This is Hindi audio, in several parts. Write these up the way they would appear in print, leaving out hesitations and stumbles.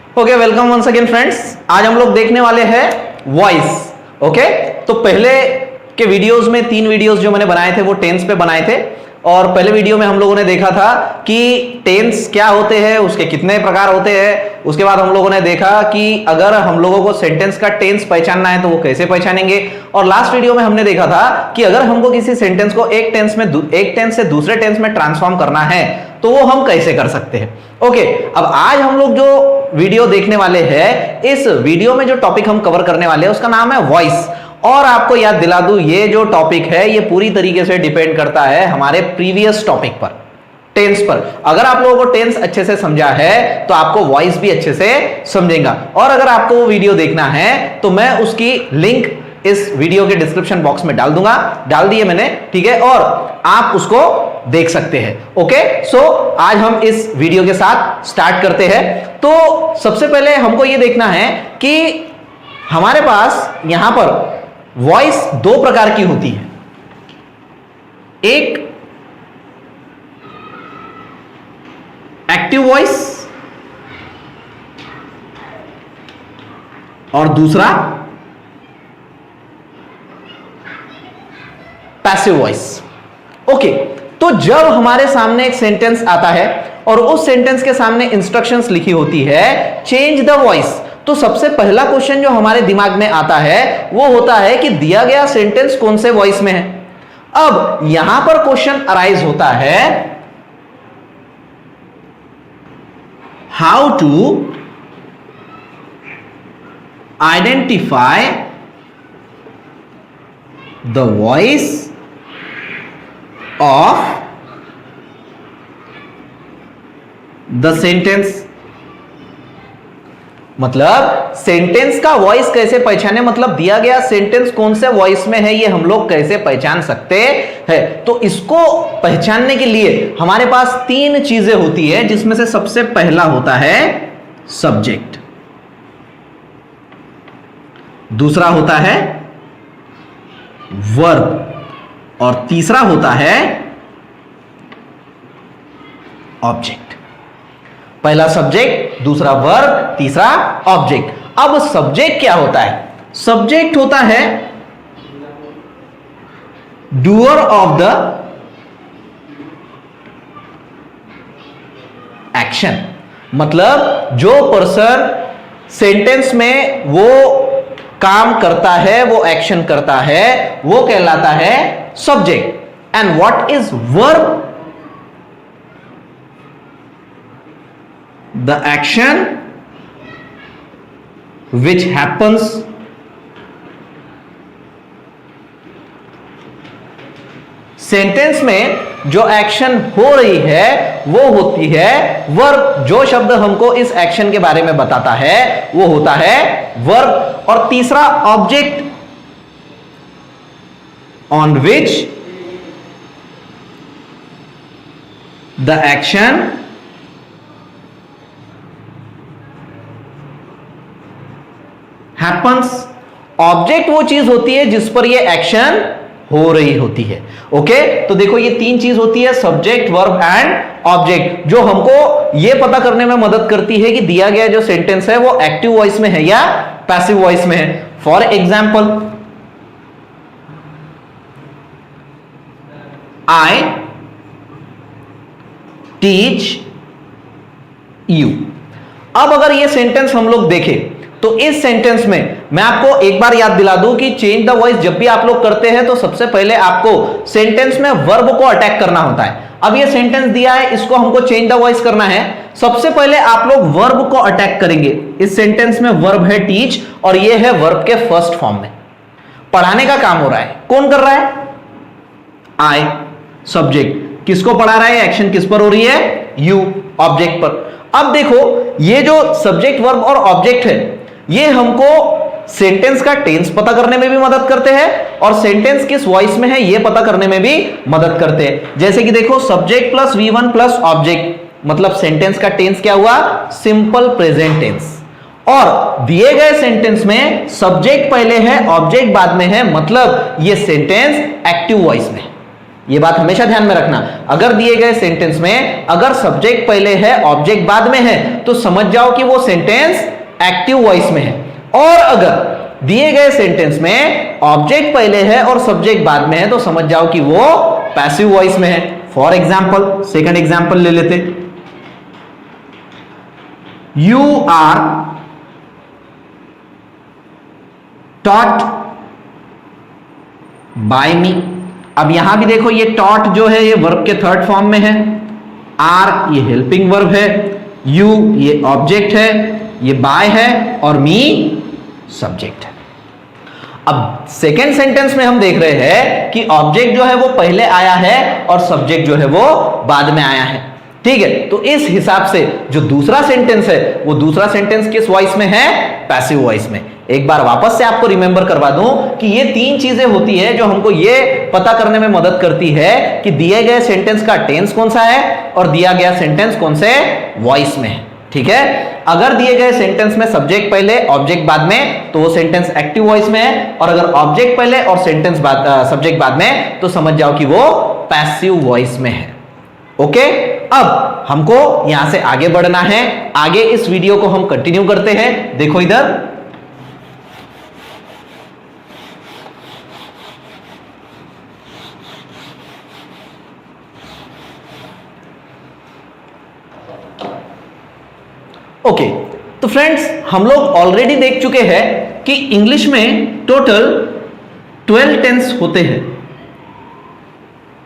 Okay, welcome once again friends. आज हम लोग देखने वाले हैं वॉइस। ओके, तो पहले के वीडियोस में 3 वीडियोस जो मैंने बनाए थे वो टेंस पे बनाए थे। और पहले वीडियो में हम लोगों ने देखा था कि टेंस क्या होते हैं, उसके कितने प्रकार होते हैं। उसके बाद हम लोगों ने देखा कि अगर हम लोगों को सेंटेंस का टेंस पहचानना है तो वो कैसे पहचानेंगे। और लास्ट वीडियो में हमने देखा था कि अगर हमको किसी सेंटेंस को एक टेंस से दूसरे टेंस में ट्रांसफॉर्म करना है तो वो हम कैसे कर सकते हैं। ओके, अब आज हम लोग जो वीडियो देखने वाले हैं, इस वीडियो में जो टॉपिक हम कवर करने वाले हैं उसका नाम है वॉइस। और आपको याद दिला दूं, ये जो टॉपिक है ये पूरी तरीके से डिपेंड करता है हमारे प्रीवियस टॉपिक पर, टेंस पर। अगर आप लोगों को टेंस अच्छे से समझा है तो आपको वॉइस भी अच्छे से समझेगा। और अगर आपको वो वीडियो देखना है तो मैं उसकी लिंक इस वीडियो के डिस्क्रिप्शन बॉक्स में डाल दूंगा, डाल दिए मैंने, ठीक है, और आप उसको देख सकते हैं। ओके, सो आज हम इस वीडियो के साथ स्टार्ट करते हैं। तो सबसे पहले हमको यह देखना है कि हमारे पास यहां पर वॉइस 2 प्रकार की होती है। एक एक्टिव वॉइस और दूसरा पैसिव वॉइस। ओके, तो जब हमारे सामने एक सेंटेंस आता है और उस सेंटेंस के सामने इंस्ट्रक्शंस लिखी होती है चेंज द वॉइस, तो सबसे पहला क्वेश्चन जो हमारे दिमाग में आता है वो होता है कि दिया गया सेंटेंस कौन से वॉइस में है। अब यहां पर क्वेश्चन अराइज होता है, how to identify the voice of the sentence. मतलब सेंटेंस का वॉइस कैसे पहचाने, मतलब दिया गया सेंटेंस कौन से वॉइस में है ये हम लोग कैसे पहचान सकते हैं। तो इसको पहचानने के लिए हमारे पास 3 चीजें होती है, जिसमें से सबसे पहला होता है सब्जेक्ट, दूसरा होता है वर्ब और तीसरा होता है ऑब्जेक्ट। पहला सब्जेक्ट, दूसरा वर्ब, तीसरा ऑब्जेक्ट। अब सब्जेक्ट क्या होता है? सब्जेक्ट होता है डूअर ऑफ द एक्शन। मतलब जो पर्सन सेंटेंस में वो काम करता है, वो एक्शन करता है, वो कहलाता है subject. And what is verb? The action which happens sentence में जो एक्शन हो रही है वो होती है वर्ब। जो शब्द हमको इस एक्शन के बारे में बताता है वो होता है वर्ब। और तीसरा object, on which the action happens. Object वो चीज होती है जिस पर ये एक्शन हो रही होती है। ओके, तो देखो ये 3 चीज होती है, सब्जेक्ट, वर्ब एंड ऑब्जेक्ट, जो हमको ये पता करने में मदद करती है कि दिया गया जो सेंटेंस है वो एक्टिव वॉइस में है या पैसिव वॉइस में है। For example, I teach you. अब अगर ये सेंटेंस हम लोग देखें तो इस सेंटेंस में मैं आपको एक बार याद दिला दूं कि चेंज द वॉइस जब भी आप लोग करते हैं तो सबसे पहले आपको सेंटेंस में वर्ब को अटैक करना होता है। अब ये सेंटेंस दिया है, इसको हमको चेंज द वॉइस करना है। सबसे पहले आप लोग वर्ब को अटैक करेंगे। इस सेंटेंस में वर्ब है टीच और ये है वर्ब के फर्स्ट फॉर्म में। पढ़ाने का काम हो रहा है, कौन कर रहा है? आई, सब्जेक्ट। किसको पढ़ा रहा है? एक्शन किस पर हो रही है? यू, ऑब्जेक्ट पर। अब देखो ये जो सब्जेक्ट, वर्ब और ऑब्जेक्ट है ये हमको सेंटेंस का टेंस पता करने में भी मदद करते हैं और सेंटेंस किस वॉइस में है ये पता करने में भी मदद करते हैं। जैसे कि देखो subject plus V1 plus object, मतलब सेंटेंस का टेंस क्या हुआ? Simple present tense. और दिए गए सेंटेंस में सब्जेक्ट पहले है, ऑब्जेक्ट बाद में है, मतलब ये सेंटेंस एक्टिव वॉइस में। ये बात हमेशा ध्यान में रखना। अगर दिए गए सेंटेंस में अगर सब्जेक्ट पहले है ऑब्जेक्ट बाद में है तो समझ जाओ कि वो सेंटेंस एक्टिव वॉइस में है, और अगर दिए गए सेंटेंस में ऑब्जेक्ट पहले है और सब्जेक्ट बाद में है तो समझ जाओ कि वो पैसिव वॉइस में है। फॉर एग्जाम्पल, सेकंड एग्जाम्पल ले लेते, यू आर टॉट बाय मी। अब यहां भी देखो ये टॉट जो है ये वर्ब के थर्ड फॉर्म में है, आर ये हेल्पिंग वर्ब है, यू ये ऑब्जेक्ट है, ये बाय है और मी सब्जेक्ट है। अब सेकेंड सेंटेंस में हम देख रहे हैं कि ऑब्जेक्ट जो है वो पहले आया है और सब्जेक्ट जो है वो बाद में आया है, ठीक है। तो इस हिसाब से जो दूसरा सेंटेंस है वो दूसरा सेंटेंस किस वॉइस में है? पैसिव वॉइस में। एक बार वापस से आपको रिमेंबर करवा दूं कि ये तीन चीजें होती है जो हमको ये पता करने में मदद करती है कि दिए गए सेंटेंस का टेंस कौन सा है और दिया गया सेंटेंस कौन से वॉइस में है, ठीक है। अगर दिए गए सेंटेंस में सब्जेक्ट पहले ऑब्जेक्ट बाद में तो वो सेंटेंस एक्टिव वॉइस में है, और अगर ऑब्जेक्ट पहले और सेंटेंस सब्जेक्ट बाद में तो समझ जाओ कि वो पैसिव वॉइस में है। ओके, अब हमको यहां से आगे बढ़ना है। आगे इस वीडियो को हम कंटिन्यू करते हैं। देखो इधर, ओके तो फ्रेंड्स हम लोग ऑलरेडी देख चुके हैं कि इंग्लिश में टोटल 12 टेंस होते हैं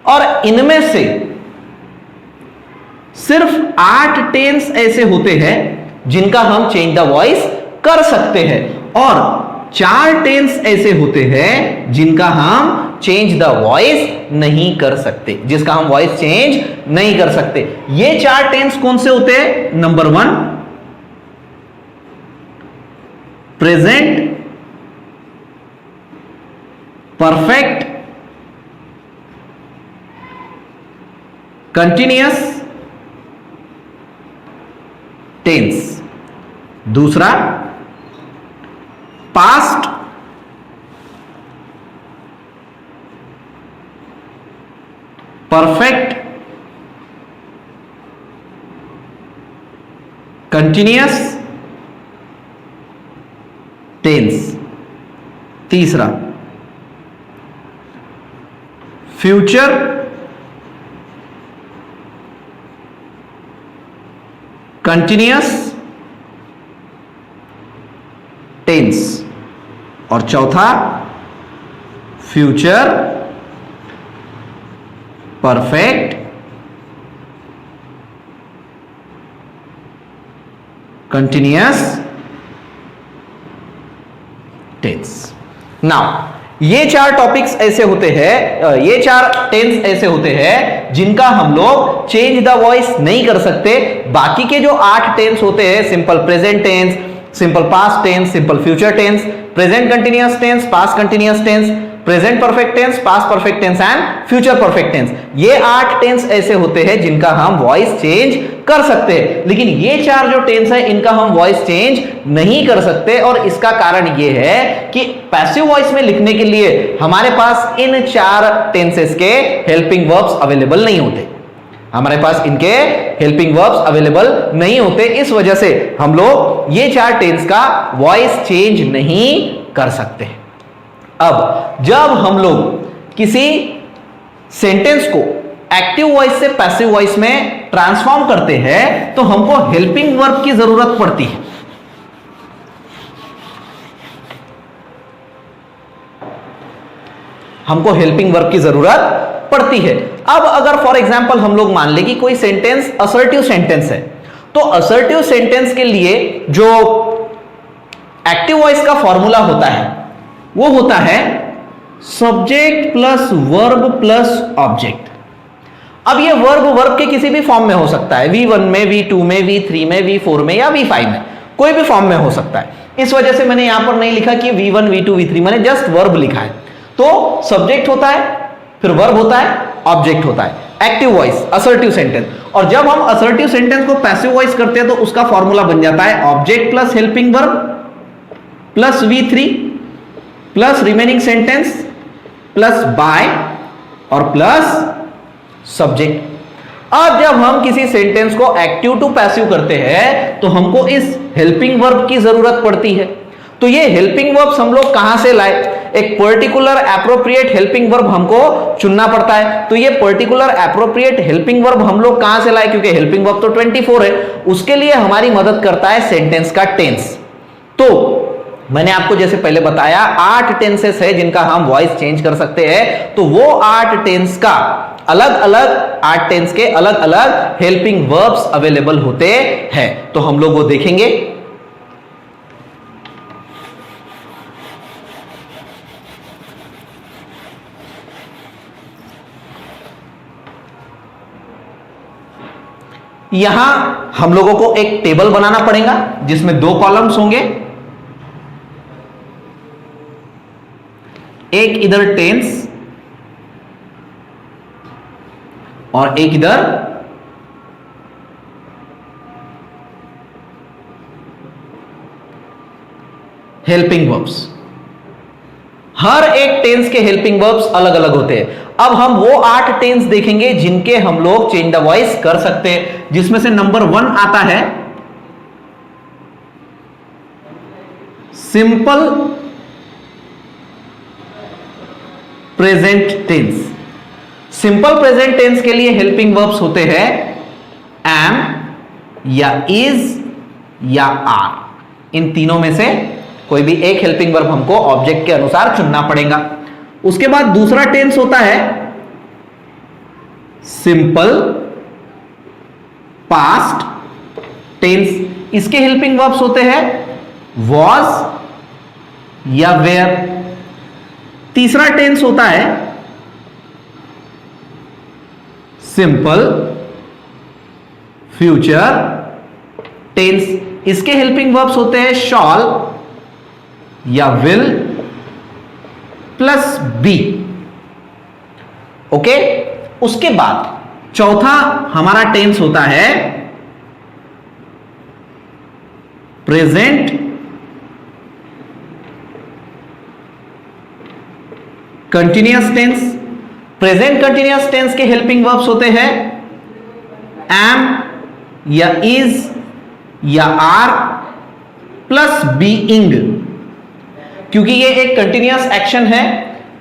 और इनमें से सिर्फ 8 टेंस ऐसे होते हैं जिनका हम चेंज द वॉइस कर सकते हैं, और 4 टेंस ऐसे होते हैं जिनका हम चेंज द वॉइस नहीं कर सकते, जिसका हम वॉइस चेंज नहीं कर सकते। ये 4 टेंस कौन से होते हैं? Number 1 present perfect continuous tense. दूसरा पास्ट परफेक्ट कंटिन्यूअस टेंस। तीसरा फ्यूचर कंटिन्यूअस टेंस, और चौथा future perfect continuous tense. Now ये 4 टॉपिक्स ऐसे होते हैं, ये 4 टेंस ऐसे होते हैं जिनका हम लोग चेंज द वॉइस नहीं कर सकते। बाकी के जो 8 टेंस होते हैं, simple present tense, simple past tense, simple future tense, present continuous tense, past continuous tense, present perfect tense, past perfect tense and future perfect tense, ये 8 टेंस ऐसे होते हैं जिनका हम वॉइस चेंज कर सकते हैं। लेकिन ये 4 जो टेंस है इनका हम वॉइस चेंज नहीं कर सकते, और इसका कारण ये है कि पैसिव वॉइस में लिखने के लिए हमारे पास इन 4 टेंसेस के हेल्पिंग वर्ब्स अवेलेबल नहीं होते, हमारे पास इनके हेल्पिंग वर्ब्स अवेलेबल नहीं होते। इस वजह से हम लोग ये 4 टेंस का वॉइस चेंज नहीं कर सकते। अब जब हम लोग किसी सेंटेंस को एक्टिव वॉइस से पैसिव वॉइस में ट्रांसफॉर्म करते हैं तो हमको हेल्पिंग वर्ब की जरूरत पड़ती है। हमको हेल्पिंग वर्ब की जरूरत पड़ती है। अब अगर फॉर एग्जांपल हम लोग मान ले कि कोई सेंटेंस असर्टिव सेंटेंस है, तो असर्टिव सेंटेंस के लिए जो एक्टिव वॉइस का फॉर्मूला होता है वो होता है subject plus verb plus object. अब ये वर्ब के किसी भी फॉर्म में हो सकता है, V1 में, V2 में, V3 में, V4 में या V5 में, कोई भी फॉर्म में हो सकता है। इस वजह से मैंने यहां पर नहीं लिखा कि V1 V2 V3, मैंने जस्ट वर्ब लिखा है। तो सब्जेक्ट होता है, फिर वर्ब होता है, ऑब्जेक्ट होता है, एक्टिव वॉइस असर्टिव सेंटेंस। और जब हम असर्टिव सेंटेंस को पैसिव वॉइस करते हैं तो उसका फॉर्मूला बन जाता है object plus helping verb plus V3 plus remaining sentence plus by और प्लस सब्जेक्ट। अब जब हम किसी सेंटेंस को एक्टिव टू पैसिव करते हैं तो हमको इस हेल्पिंग वर्ब की जरूरत पड़ती है। तो ये हेल्पिंग वर्ब्स हम लोग कहां से लाए? एक पर्टिकुलर एप्रोप्रिएट हेल्पिंग वर्ब हमको चुनना पड़ता है। तो ये पर्टिकुलर एप्रोप्रिएट हेल्पिंग वर्ब हम लोग कहां से लाए? क्योंकि हेल्पिंग वर्ब तो 24 है, उसके लिए हमारी मदद करता है सेंटेंस का टेंस। तो मैंने आपको जैसे पहले बताया 8 टेंसेस है जिनका हम वॉइस चेंज कर सकते हैं। तो वो 8 टेंस का अलग अलग 8 टेंस के अलग अलग हेल्पिंग वर्ब्स अवेलेबल होते हैं। तो हम लोग वो देखेंगे। यहां हम लोगों को एक टेबल बनाना पड़ेगा जिसमें 2 कॉलम्स होंगे, एक इधर टेंस और एक इधर हेल्पिंग वर्ब्स। हर एक टेंस के हेल्पिंग वर्ब्स अलग अलग होते हैं। अब हम वो 8 टेंस देखेंगे जिनके हम लोग चेंज द वॉइस कर सकते हैं, जिसमें से नंबर 1 आता है simple present tense. Simple present tense के लिए हेल्पिंग वर्ब्स होते हैं एम या इज या आर। इन तीनों में से कोई भी एक हेल्पिंग वर्ब हमको ऑब्जेक्ट के अनुसार चुनना पड़ेगा। उसके बाद दूसरा टेंस होता है सिंपल पास्ट टेंस। इसके हेल्पिंग वर्ब्स होते हैं वॉज या वेयर। तीसरा टेंस होता है सिंपल फ्यूचर टेंस। इसके हेल्पिंग वर्ब्स होते हैं शॉल या विल प्लस बी। ओके, उसके बाद चौथा हमारा टेंस होता है present continuous tense. Present continuous tense के हेल्पिंग वर्ब्स होते हैं एम या इज या आर प्लस बीइंग। क्योंकि ये एक कंटिन्यूअस एक्शन है,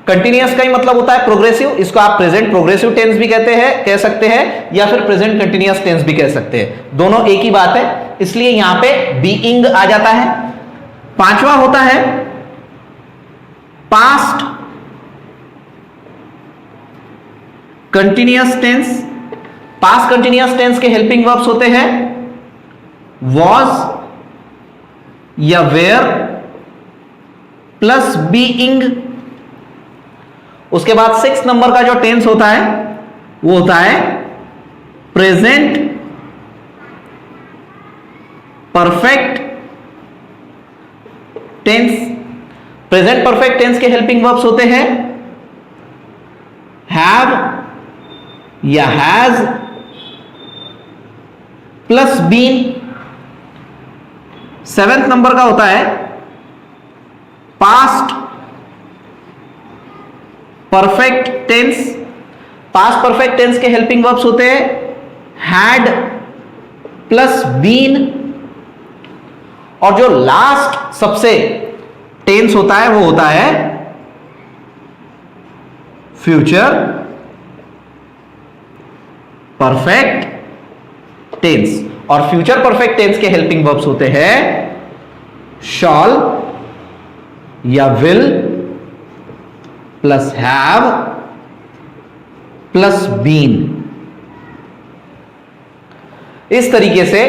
कंटिन्यूअस का ही मतलब होता है प्रोग्रेसिव। इसको आप प्रेजेंट प्रोग्रेसिव टेंस भी कह सकते हैं या फिर प्रेजेंट कंटिन्यूअस टेंस भी कह सकते हैं, दोनों एक ही बात है, इसलिए यहां पे बीइंग आ जाता है। पांचवा होता है past continuous tense. Past continuous tense के हेल्पिंग वर्ब्स होते हैं वॉज या वेयर प्लस बीइंग। उसके बाद 6 नंबर का जो टेंस होता है वो होता है present perfect tense. Present perfect tense के हेल्पिंग वर्ब्स होते हैं हैव या has plus been. 7th number का होता है past perfect tense. Past perfect tense के हेल्पिंग वर्ब्स होते हैं हैड प्लस बीन। और जो लास्ट सबसे टेंस होता है वो होता है फ्यूचर परफेक्ट टेंस। और फ्यूचर परफेक्ट टेंस के हेल्पिंग वर्ब्स होते हैं शॉल या will plus have plus been. इस तरीके से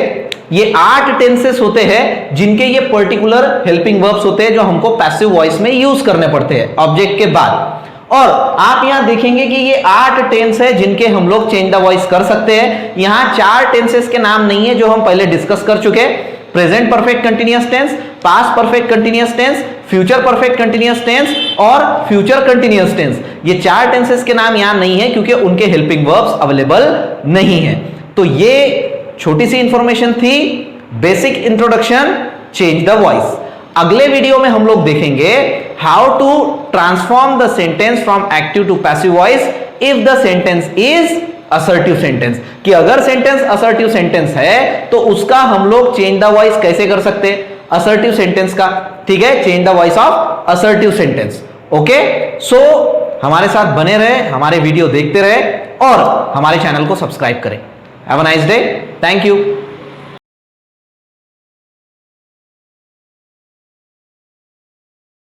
ये 8 टेंसेस होते हैं जिनके ये पर्टिकुलर हेल्पिंग वर्ब्स होते हैं जो हमको पैसिव वॉइस में यूज करने पड़ते हैं ऑब्जेक्ट के बाद। और आप यहां देखेंगे कि ये 8 टेंस है जिनके हम लोग चेंज द वॉइस कर सकते हैं। यहां 4 टेंसेस के नाम नहीं है जो हम पहले डिस्कस कर चुके हैं, present perfect continuous tense, past perfect continuous tense, future perfect continuous tense और फ्यूचर कंटिन्यूअस टेंस। ये 4 टेंसेस के नाम यहां नहीं है क्योंकि उनके हेल्पिंग वर्ब्स अवेलेबल नहीं है। तो ये छोटी सी इंफॉर्मेशन थी, basic introduction change the voice. अगले वीडियो में हम लोग देखेंगे how to transform the sentence from active to passive voice if the sentence is assertive sentence, कि अगर सेंटेंस असर्टिव सेंटेंस है तो उसका हम लोग चेंज द वॉइस कैसे कर सकते हैं, असर्टिव सेंटेंस का, ठीक है, change the voice of assertive sentence. Okay, so हमारे साथ बने रहे, हमारे वीडियो देखते रहे और हमारे चैनल को सब्सक्राइब करें। Have a nice day, thank you.